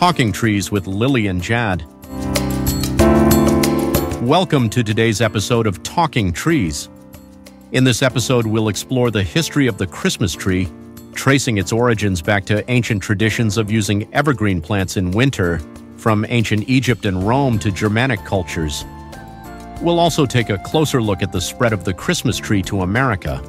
Talking Trees with Lily and Jad. Welcome to today's episode of Talking Trees. In this episode, we'll explore the history of the Christmas tree, tracing its origins back to ancient traditions of using evergreen plants in winter, from ancient Egypt and Rome to Germanic cultures. We'll also take a closer look at the spread of the Christmas tree to America.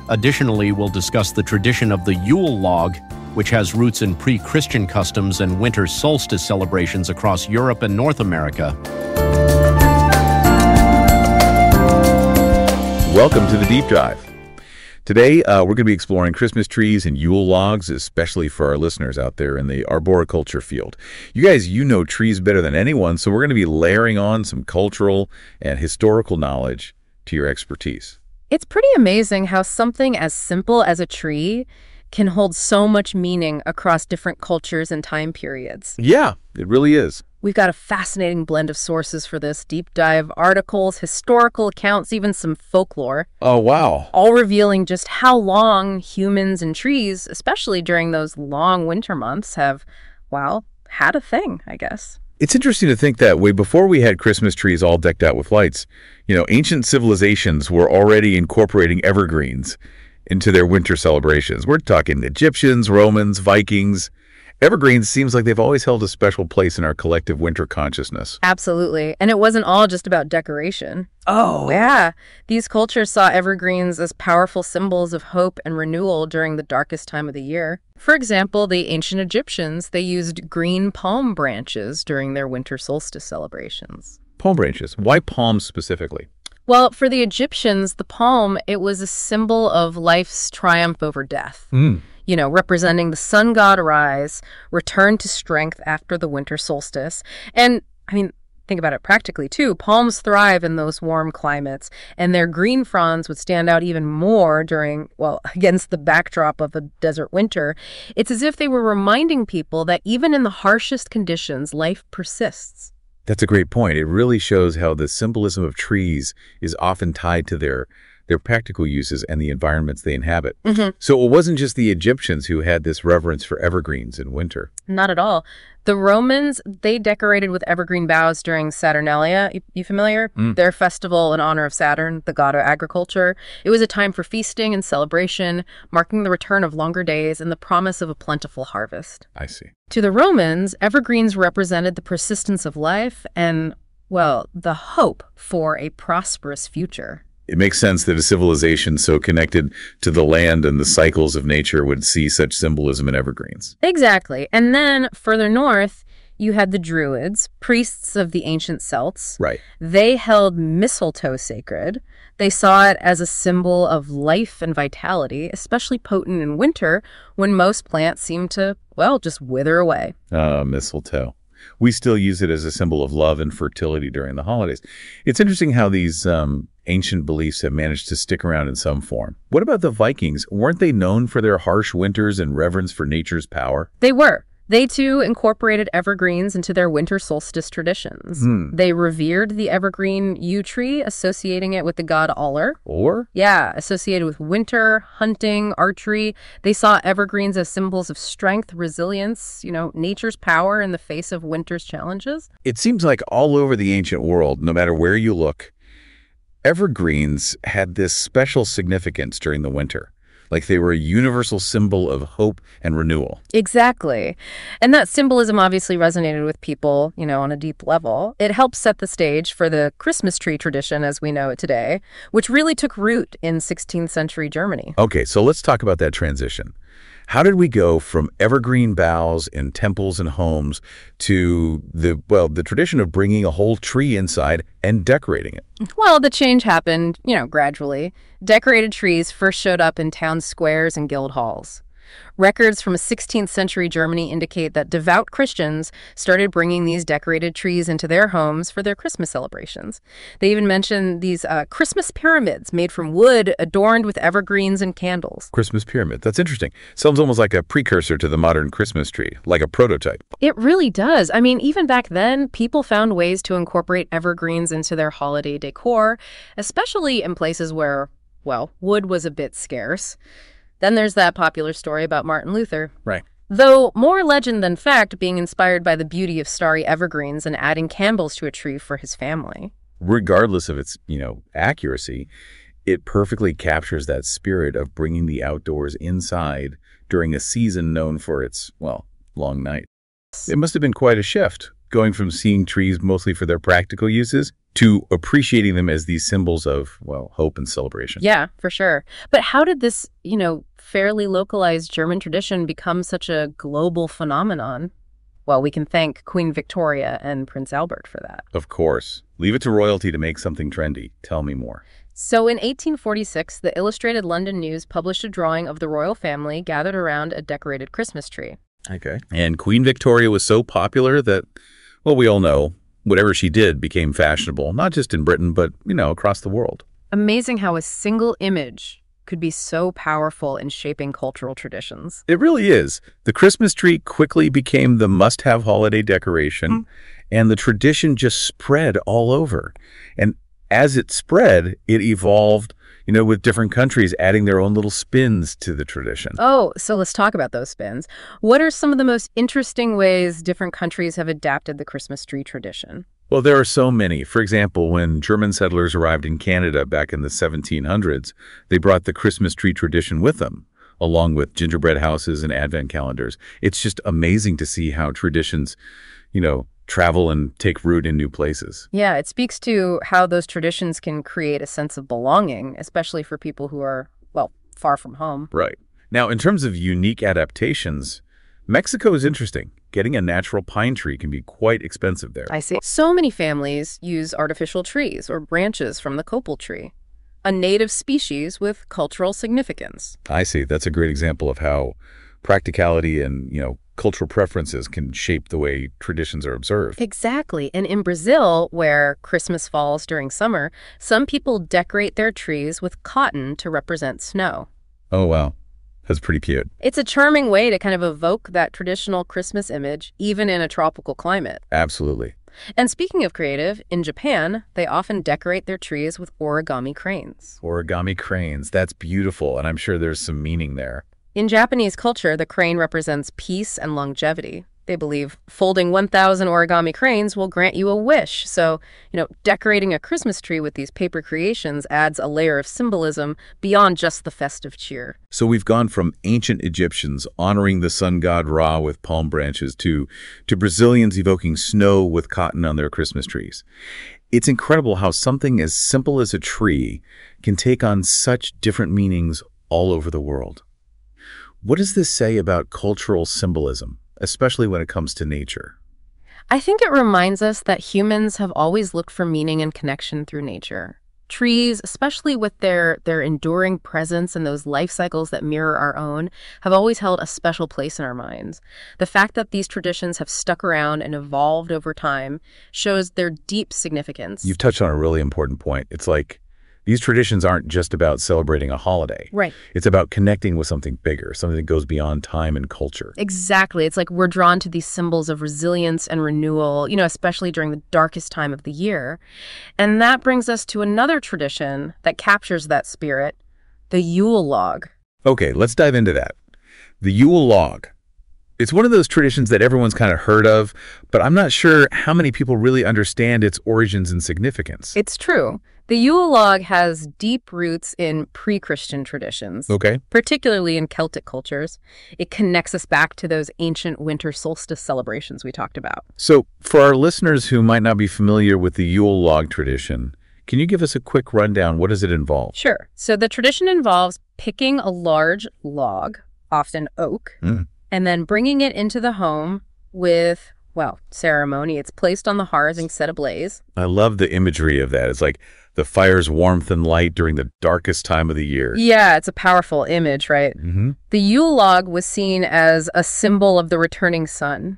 Additionally, we'll discuss the tradition of the Yule log, which has roots in pre-Christian customs and winter solstice celebrations across Europe and North America. Welcome to the Deep Dive. Today, we're going to be exploring Christmas trees and Yule logs, especially for our listeners out there in the arboriculture field. You guys, you know trees better than anyone, so we're going to be layering on some cultural and historical knowledge to your expertise. It's pretty amazing how something as simple as a tree can hold so much meaning across different cultures and time periods. Yeah, it really is. We've got a fascinating blend of sources for this deep dive: articles, historical accounts, even some folklore. Oh, wow. All revealing just how long humans and trees, especially during those long winter months, have, well, had a thing, I guess. It's interesting to think that way before we had Christmas trees all decked out with lights, ancient civilizations were already incorporating evergreens into their winter celebrations. We're talking Egyptians, Romans, Vikings. Evergreens seems like they've always held a special place in our collective winter consciousness. Absolutely. And it wasn't all just about decoration. Oh. Yeah. These cultures saw evergreens as powerful symbols of hope and renewal during the darkest time of the year. For example, the ancient Egyptians, they used green palm branches during their winter solstice celebrations. Palm branches. Why palms specifically? Well, for the Egyptians, the palm, it was a symbol of life's triumph over death. Representing the sun god arise, return to strength after the winter solstice. And, think about it practically, too. Palms thrive in those warm climates, and their green fronds would stand out even more against the backdrop of a desert winter. It's as if they were reminding people that even in the harshest conditions, life persists. That's a great point. It really shows how the symbolism of trees is often tied to their practical uses and the environments they inhabit. Mm-hmm. So it wasn't just the Egyptians who had this reverence for evergreens in winter. Not at all. The Romans, they decorated with evergreen boughs during Saturnalia. You familiar? Their festival in honor of Saturn, the god of agriculture. It was a time for feasting and celebration, marking the return of longer days and the promise of a plentiful harvest. I see. To the Romans, evergreens represented the persistence of life and, the hope for a prosperous future. It makes sense that a civilization so connected to the land and the cycles of nature would see such symbolism in evergreens. Exactly. And then further north, you had the Druids, priests of the ancient Celts. Right. They held mistletoe sacred. They saw it as a symbol of life and vitality, especially potent in winter when most plants seem to, just wither away. Mistletoe. We still use it as a symbol of love and fertility during the holidays. It's interesting how these ancient beliefs have managed to stick around in some form. What about the Vikings? Weren't they known for their harsh winters and reverence for nature's power? They were. They, too, incorporated evergreens into their winter solstice traditions. They revered the evergreen yew tree, associating it with the god Aller. Or? Yeah, associated with winter, hunting, archery. They saw evergreens as symbols of strength, resilience, nature's power in the face of winter's challenges. It seems like all over the ancient world, no matter where you look, evergreens had this special significance during the winter. Like they were a universal symbol of hope and renewal. Exactly. And that symbolism obviously resonated with people, on a deep level. It helped set the stage for the Christmas tree tradition as we know it today, which really took root in 16th century Germany. Okay, so let's talk about that transition. How did we go from evergreen boughs in temples and homes to the tradition of bringing a whole tree inside and decorating it? Well, the change happened, gradually. Decorated trees first showed up in town squares and guild halls. Records from 16th century Germany indicate that devout Christians started bringing these decorated trees into their homes for their Christmas celebrations. They even mention these Christmas pyramids made from wood adorned with evergreens and candles. Christmas pyramid. That's interesting. Sounds almost like a precursor to the modern Christmas tree, like a prototype. It really does. Even back then, people found ways to incorporate evergreens into their holiday decor, especially in places where, wood was a bit scarce. Then there's that popular story about Martin Luther. Right. Though more legend than fact, being inspired by the beauty of starry evergreens and adding candles to a tree for his family. Regardless of its, accuracy, it perfectly captures that spirit of bringing the outdoors inside during a season known for its, long night. It must have been quite a shift, going from seeing trees mostly for their practical uses to appreciating them as these symbols of, hope and celebration. Yeah, for sure. But how did this, fairly localized German tradition become such a global phenomenon? Well, we can thank Queen Victoria and Prince Albert for that. Of course. Leave it to royalty to make something trendy. Tell me more. So in 1846, the Illustrated London News published a drawing of the royal family gathered around a decorated Christmas tree. Okay. And Queen Victoria was so popular that, we all know, whatever she did became fashionable, not just in Britain, but, across the world. Amazing how a single image could be so powerful in shaping cultural traditions. It really is. The Christmas tree quickly became the must-have holiday decoration, and the tradition just spread all over. And as it spread, it evolved, with different countries adding their own little spins to the tradition. Oh, so let's talk about those spins. What are some of the most interesting ways different countries have adapted the Christmas tree tradition? Well, there are so many. For example, when German settlers arrived in Canada back in the 1700s, they brought the Christmas tree tradition with them, along with gingerbread houses and advent calendars. It's just amazing to see how traditions, travel and take root in new places. Yeah, it speaks to how those traditions can create a sense of belonging, especially for people who are, far from home. Right. Now, in terms of unique adaptations, Mexico is interesting. Getting a natural pine tree can be quite expensive there. I see. So many families use artificial trees or branches from the copal tree, a native species with cultural significance. I see. That's a great example of how practicality and, cultural preferences can shape the way traditions are observed. Exactly. And in Brazil, where Christmas falls during summer, some people decorate their trees with cotton to represent snow. Oh, wow. That's pretty cute. It's a charming way to kind of evoke that traditional Christmas image, even in a tropical climate. Absolutely. And speaking of creative, in Japan, they often decorate their trees with origami cranes. Origami cranes. That's beautiful, and I'm sure there's some meaning there. In Japanese culture, the crane represents peace and longevity. They believe folding 1,000 origami cranes will grant you a wish. So, decorating a Christmas tree with these paper creations adds a layer of symbolism beyond just the festive cheer. So we've gone from ancient Egyptians honoring the sun god Ra with palm branches to Brazilians evoking snow with cotton on their Christmas trees. It's incredible how something as simple as a tree can take on such different meanings all over the world. What does this say about cultural symbolism, especially when it comes to nature? I think it reminds us that humans have always looked for meaning and connection through nature. Trees, especially with their enduring presence and those life cycles that mirror our own, have always held a special place in our minds. The fact that these traditions have stuck around and evolved over time shows their deep significance. You've touched on a really important point. It's like these traditions aren't just about celebrating a holiday. Right. It's about connecting with something bigger, something that goes beyond time and culture. Exactly. It's like we're drawn to these symbols of resilience and renewal, especially during the darkest time of the year. And that brings us to another tradition that captures that spirit, the Yule log. Okay, let's dive into that. The Yule log. It's one of those traditions that everyone's kind of heard of, but I'm not sure how many people really understand its origins and significance. It's true. The Yule log has deep roots in pre-Christian traditions, Okay. particularly in Celtic cultures. It connects us back to those ancient winter solstice celebrations we talked about. So for our listeners who might not be familiar with the Yule log tradition, can you give us a quick rundown? What does it involve? Sure. So the tradition involves picking a large log, often oak, and then bringing it into the home with, ceremony. It's placed on the hearth and set ablaze. I love the imagery of that. It's like the fire's warmth and light during the darkest time of the year. Yeah, it's a powerful image, right? Mm-hmm. The Yule log was seen as a symbol of the returning sun,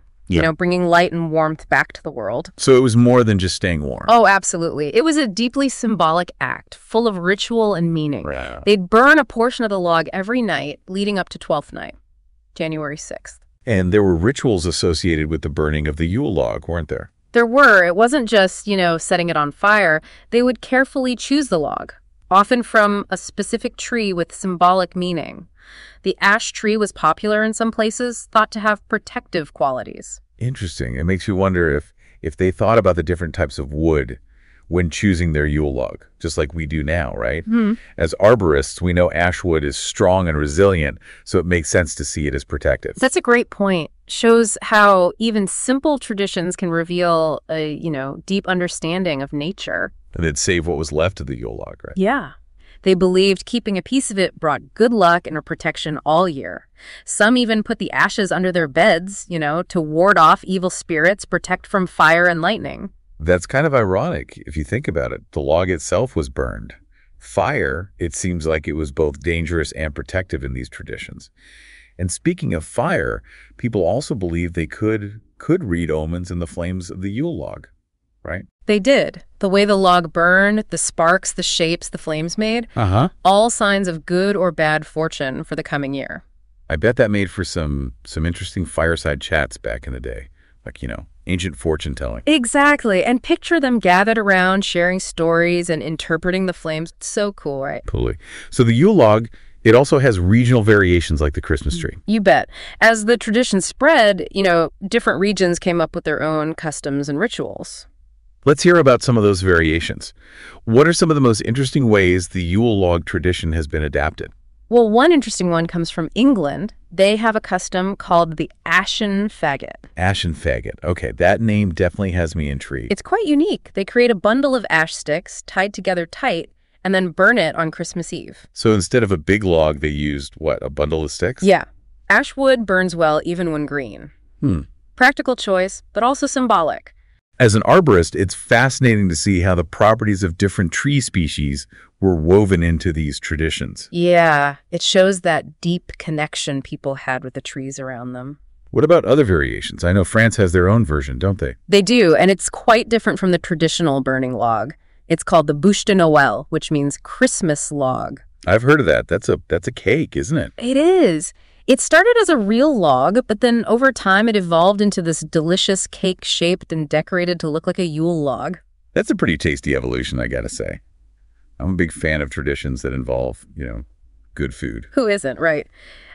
bringing light and warmth back to the world. So it was more than just staying warm. Oh, absolutely. It was a deeply symbolic act, full of ritual and meaning. Right. They'd burn a portion of the log every night leading up to 12th night, January 6th. And there were rituals associated with the burning of the Yule log, weren't there? There were. It wasn't just, setting it on fire. They would carefully choose the log, often from a specific tree with symbolic meaning. The ash tree was popular in some places, thought to have protective qualities. Interesting. It makes you wonder if they thought about the different types of wood when choosing their Yule log, just like we do now, right? As arborists, we know ash wood is strong and resilient, so it makes sense to see it as protective. That's a great point. Shows how even simple traditions can reveal a, deep understanding of nature. And they'd save what was left of the Yule log, right? Yeah. They believed keeping a piece of it brought good luck and a protection all year. Some even put the ashes under their beds, to ward off evil spirits, protect from fire and lightning. That's kind of ironic if you think about it. The log itself was burned. Fire, it seems like it was both dangerous and protective in these traditions. And speaking of fire, people also believed they could read omens in the flames of the Yule log, right? They did. The way the log burned, the sparks, the shapes the flames made, all signs of good or bad fortune for the coming year. I bet that made for some interesting fireside chats back in the day. Like, ancient fortune telling. Exactly. And picture them gathered around, sharing stories and interpreting the flames. So cool, right? Totally. So the Yule log, it also has regional variations like the Christmas tree. You bet. As the tradition spread, different regions came up with their own customs and rituals. Let's hear about some of those variations. What are some of the most interesting ways the Yule log tradition has been adapted? Well, one interesting one comes from England. They have a custom called the ashen faggot. Ashen faggot. Okay, that name definitely has me intrigued. It's quite unique. They create a bundle of ash sticks tied together tight and then burn it on Christmas Eve. So instead of a big log, they used, what, a bundle of sticks? Yeah. Ash wood burns well even when green. Practical choice, but also symbolic. As an arborist, it's fascinating to see how the properties of different tree species were woven into these traditions. Yeah, it shows that deep connection people had with the trees around them. What about other variations? I know France has their own version, don't they? They do, and it's quite different from the traditional burning log. It's called the bûche de Noël, which means Christmas log. I've heard of that. That's a cake, isn't it? It is. It started as a real log, but then over time it evolved into this delicious cake shaped and decorated to look like a Yule log. That's a pretty tasty evolution, I gotta say. I'm a big fan of traditions that involve, good food. Who isn't, right?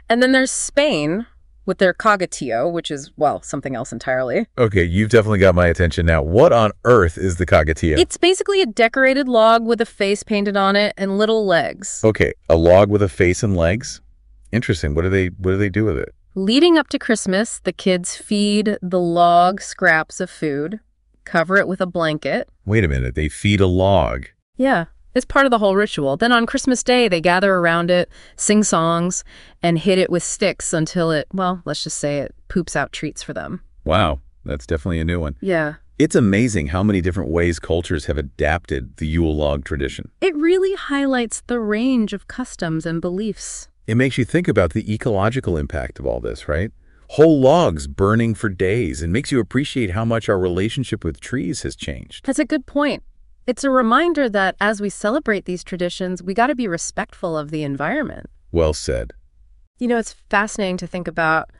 And then there's Spain with their cogatillo, which is, well, something else entirely. Okay, you've definitely got my attention now. What on earth is the cogatillo? It's basically a decorated log with a face painted on it and little legs. Okay, a log with a face and legs? Interesting. What do they do with it? Leading up to Christmas, the kids feed the log scraps of food, cover it with a blanket. Wait a minute, they feed a log. Yeah, it's part of the whole ritual. Then on Christmas Day, they gather around it, sing songs, and hit it with sticks until it, well, let's just say it poops out treats for them. Wow, that's definitely a new one. Yeah. It's amazing how many different ways cultures have adapted the Yule log tradition. It really highlights the range of customs and beliefs. It makes you think about the ecological impact of all this, right? Whole logs burning for days, and makes you appreciate how much our relationship with trees has changed. That's a good point. It's a reminder that as we celebrate these traditions, we got to be respectful of the environment. Well said. It's fascinating to think about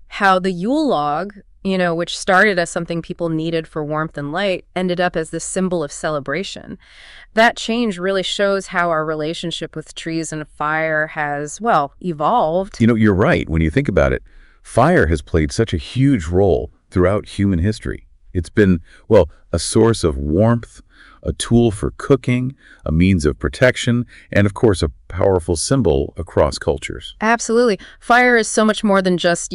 how the Yule log, which started as something people needed for warmth and light, ended up as this symbol of celebration. That change really shows how our relationship with trees and fire has, well, evolved. You're right. When you think about it, fire has played such a huge role throughout human history. It's been, well, a source of warmth, a tool for cooking, a means of protection, and of course a powerful symbol across cultures. Absolutely. Fire is so much more than just,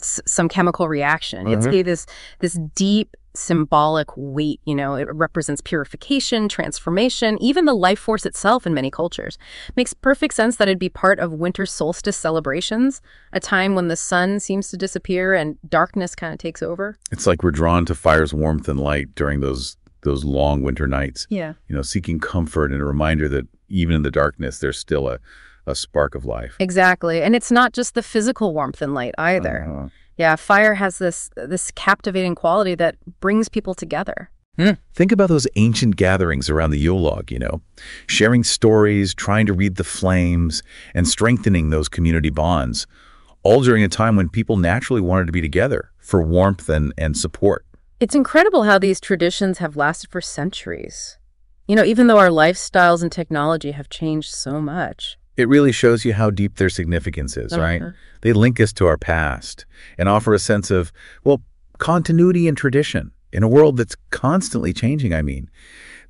some chemical reaction. It's this deep symbolic weight, it represents purification, transformation, even the life force itself in many cultures. Makes perfect sense that it'd be part of winter solstice celebrations, a time when the sun seems to disappear and darkness kind of takes over. It's like we're drawn to fire's warmth and light during those long winter nights. Yeah. Seeking comfort and a reminder that even in the darkness, there's still a spark of life. Exactly. And it's not just the physical warmth and light either. Yeah, fire has this captivating quality that brings people together. Think about those ancient gatherings around the Yule log, sharing stories, trying to read the flames, and strengthening those community bonds, all during a time when people naturally wanted to be together for warmth and support. It's incredible how these traditions have lasted for centuries. Even though our lifestyles and technology have changed so much. It really shows you how deep their significance is, right? They link us to our past and offer a sense of, well, continuity and tradition in a world that's constantly changing, I mean.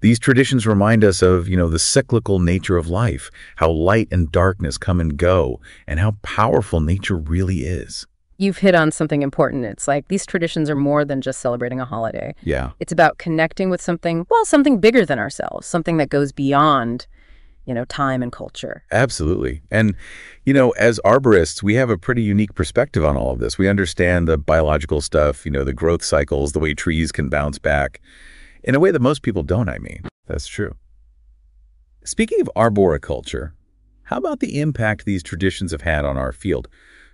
These traditions remind us of, the cyclical nature of life, how light and darkness come and go, and how powerful nature really is. You've hit on something important. It's like these traditions are more than just celebrating a holiday. Yeah. It's about connecting with something bigger than ourselves, something that goes beyond time and culture. Absolutely. And, as arborists, we have a pretty unique perspective on all of this. We understand the biological stuff, the growth cycles, the way trees can bounce back in a way that most people don't, I mean. That's true. Speaking of arboriculture, how about the impact these traditions have had on our field?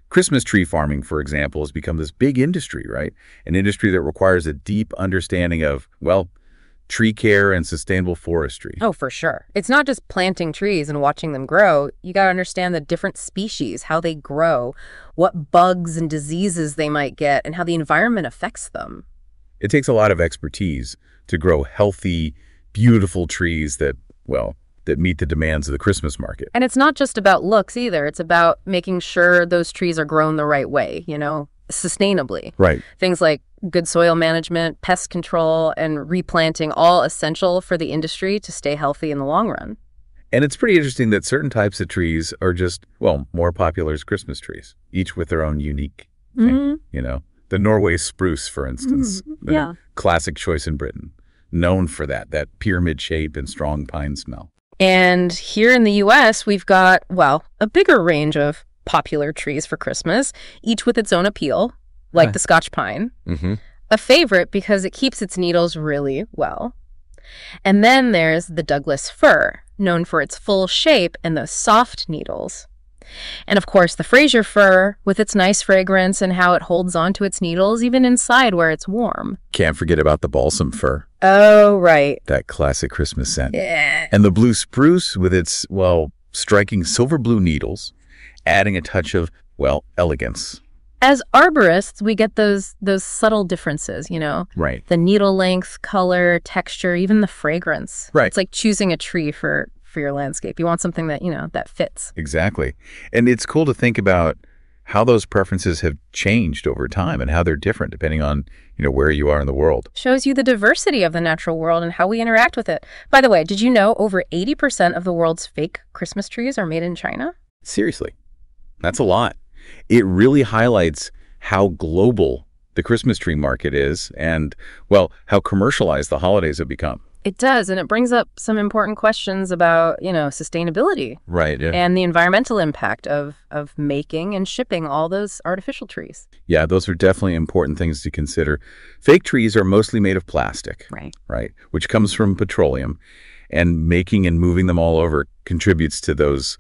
Christmas tree farming, for example, has become this big industry, right? An industry that requires a deep understanding of, well, tree care and sustainable forestry. Oh, for sure. It's not just planting trees and watching them grow. You got to understand the different species, how they grow, what bugs and diseases they might get, and how the environment affects them. It takes a lot of expertise to grow healthy, beautiful trees that meet the demands of the Christmas market. And it's not just about looks either. It's about making sure those trees are grown the right way, sustainably. Right. Things like good soil management, pest control, and replanting, all essential for the industry to stay healthy in the long run. And it's pretty interesting that certain types of trees are just, more popular as Christmas trees, each with their own unique thing. The Norway spruce, for instance, the classic choice in Britain, known for that pyramid shape and strong pine smell. And here in the U.S., we've got, a bigger range of popular trees for Christmas, each with its own appeal, like the Scotch pine. A favorite because it keeps its needles really well. And then there's the Douglas fir, known for its full shape and those soft needles. And of course, the Fraser fir, with its nice fragrance and how it holds onto its needles, even inside where it's warm. Can't forget about the balsam fir. Oh, right. That classic Christmas scent. Yeah. And the blue spruce with its, striking silver blue needles, adding a touch of, elegance. As arborists, we get those subtle differences, Right. The needle length, color, texture, even the fragrance. Right. It's like choosing a tree for your landscape. You want something that, that fits. Exactly. And it's cool to think about how those preferences have changed over time and how they're different depending on, where you are in the world. Shows you the diversity of the natural world and how we interact with it. By the way, did you know over 80% of the world's fake Christmas trees are made in China? Seriously. That's a lot. It really highlights how global the Christmas tree market is and, how commercialized the holidays have become. It does, and it brings up some important questions about, sustainability. Right, yeah. And the environmental impact of making and shipping all those artificial trees. Yeah, those are definitely important things to consider. Fake trees are mostly made of plastic. Right. Which comes from petroleum, and making and moving them all over contributes to those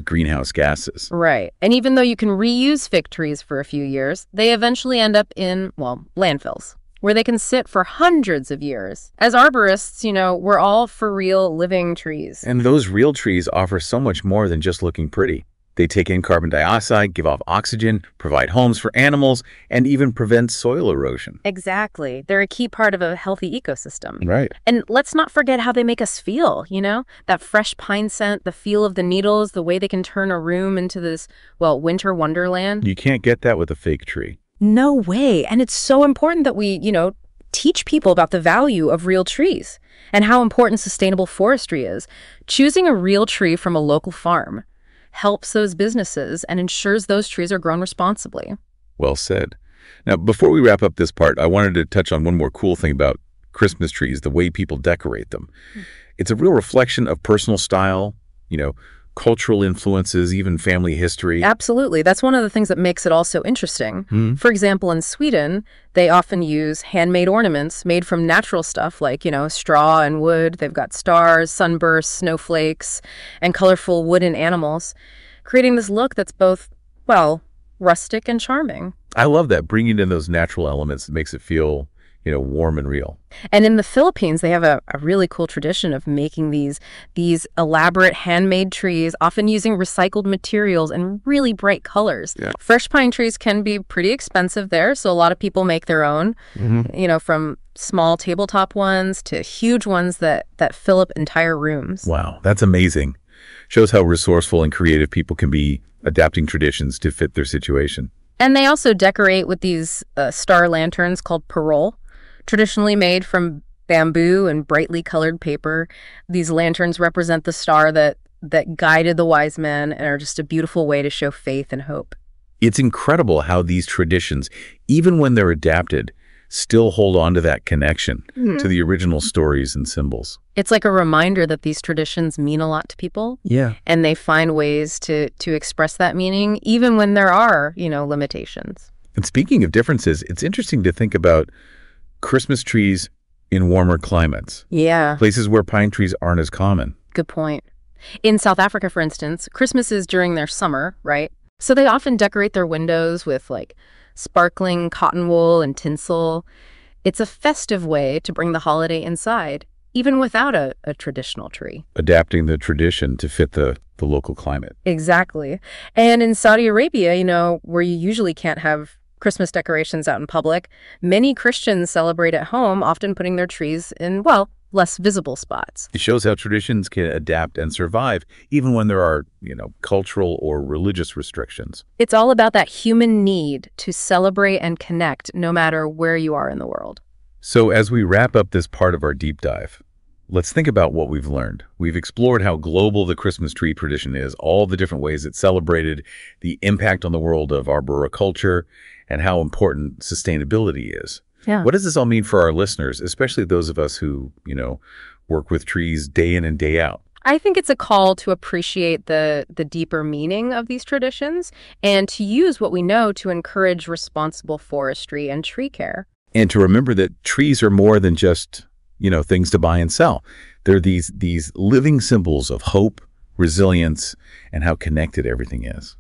greenhouse gases. Right. And even though you can reuse fig trees for a few years, they eventually end up in, landfills, where they can sit for hundreds of years. As arborists, we're all for real living trees. And those real trees offer so much more than just looking pretty. They take in carbon dioxide, give off oxygen, provide homes for animals, and even prevent soil erosion. Exactly. They're a key part of a healthy ecosystem. Right. And let's not forget how they make us feel, That fresh pine scent, the feel of the needles, the way they can turn a room into this, winter wonderland. You can't get that with a fake tree. No way. And it's so important that we, teach people about the value of real trees and how important sustainable forestry is. Choosing a real tree from a local farm helps those businesses and ensures those trees are grown responsibly. Well said. Now, before we wrap up this part, I wanted to touch on one more cool thing about Christmas trees, the way people decorate them. It's a real reflection of personal style, cultural influences, even family history. Absolutely. That's one of the things that makes it all so interesting. For example, in Sweden, they often use handmade ornaments made from natural stuff like, straw and wood. They've got stars, sunbursts, snowflakes, and colorful wooden animals, creating this look that's both, rustic and charming. I love that, bringing in those natural elements that makes it feel warm and real. And in the Philippines, they have a really cool tradition of making these elaborate handmade trees, often using recycled materials and really bright colors. Yeah. Fresh pine trees can be pretty expensive there, so a lot of people make their own, from small tabletop ones to huge ones that fill up entire rooms. Wow, that's amazing. Shows how resourceful and creative people can be adapting traditions to fit their situation. And they also decorate with these star lanterns called parole, traditionally made from bamboo and brightly colored paper. These lanterns represent the star that guided the wise men and are just a beautiful way to show faith and hope. It's incredible how these traditions, even when they're adapted, still hold on to that connection to the original stories and symbols. It's like a reminder that these traditions mean a lot to people. Yeah. And they find ways to express that meaning, even when there are, limitations. And speaking of differences, it's interesting to think about Christmas trees in warmer climates. Yeah. Places where pine trees aren't as common. Good point. In South Africa, for instance, Christmas is during their summer, right? So they often decorate their windows with sparkling cotton wool and tinsel. It's a festive way to bring the holiday inside, even without a traditional tree. Adapting the tradition to fit the local climate. Exactly. And in Saudi Arabia, where you usually can't have Christmas decorations out in public, many Christians celebrate at home, often putting their trees in, less visible spots. It shows how traditions can adapt and survive even when there are, cultural or religious restrictions. It's all about that human need to celebrate and connect no matter where you are in the world. So as we wrap up this part of our deep dive, let's think about what we've learned. We've explored how global the Christmas tree tradition is, all the different ways it's celebrated, the impact on the world of arboriculture, and how important sustainability is. Yeah. What does this all mean for our listeners, especially those of us who, work with trees day in and day out? I think it's a call to appreciate the deeper meaning of these traditions and to use what we know to encourage responsible forestry and tree care. And to remember that trees are more than just, things to buy and sell. They're these living symbols of hope, resilience, and how connected everything is.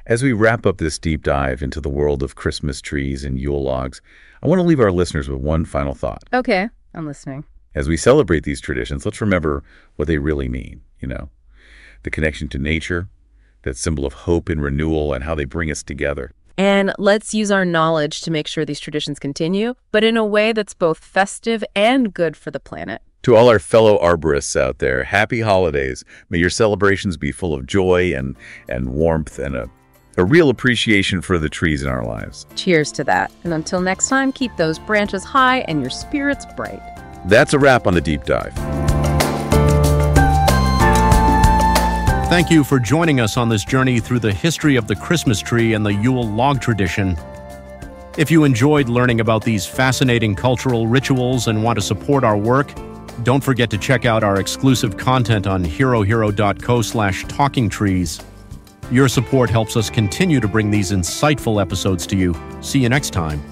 As we wrap up this deep dive into the world of Christmas trees and Yule logs, I want to leave our listeners with one final thought. Okay, I'm listening. As we celebrate these traditions, let's remember what they really mean, the connection to nature, that symbol of hope and renewal, and how they bring us together. And let's use our knowledge to make sure these traditions continue, but in a way that's both festive and good for the planet. To all our fellow arborists out there, happy holidays. May your celebrations be full of joy and warmth and a real appreciation for the trees in our lives. Cheers to that. And until next time, keep those branches high and your spirits bright. That's a wrap on the deep dive. Thank you for joining us on this journey through the history of the Christmas tree and the Yule log tradition. If you enjoyed learning about these fascinating cultural rituals and want to support our work, don't forget to check out our exclusive content on herohero.co/talkingtrees. Your support helps us continue to bring these insightful episodes to you. See you next time.